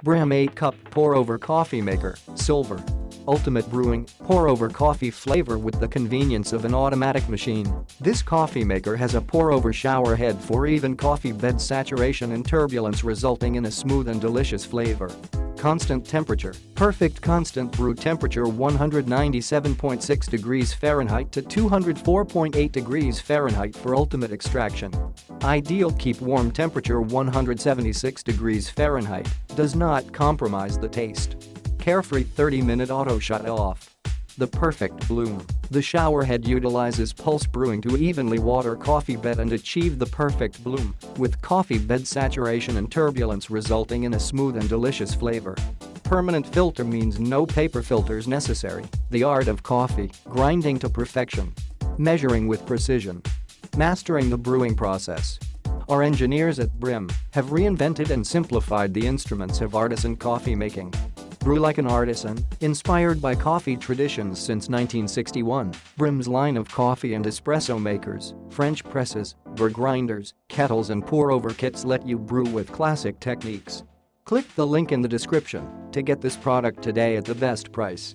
Brim 8-cup pour-over coffee maker, silver. Ultimate brewing, pour-over coffee flavor with the convenience of an automatic machine. This coffee maker has a pour-over shower head for even coffee bed saturation and turbulence, resulting in a smooth and delicious flavor. Constant temperature, perfect constant brew temperature 197.6 degrees Fahrenheit to 204.8 degrees Fahrenheit for ultimate extraction. Ideal keep warm temperature 176 degrees Fahrenheit, does not compromise the taste. Carefree 30-minute auto shut off. The perfect bloom. The shower head utilizes pulse brewing to evenly water coffee bed and achieve the perfect bloom, with coffee bed saturation and turbulence resulting in a smooth and delicious flavor. Permanent filter means no paper filters necessary. The art of coffee, grinding to perfection. Measuring with precision. Mastering the brewing process. Our engineers at Brim have reinvented and simplified the instruments of artisan coffee making. Brew like an artisan, inspired by coffee traditions since 1961, Brim's line of coffee and espresso makers, French presses, burr grinders, kettles and pour-over kits let you brew with classic techniques. Click the link in the description to get this product today at the best price.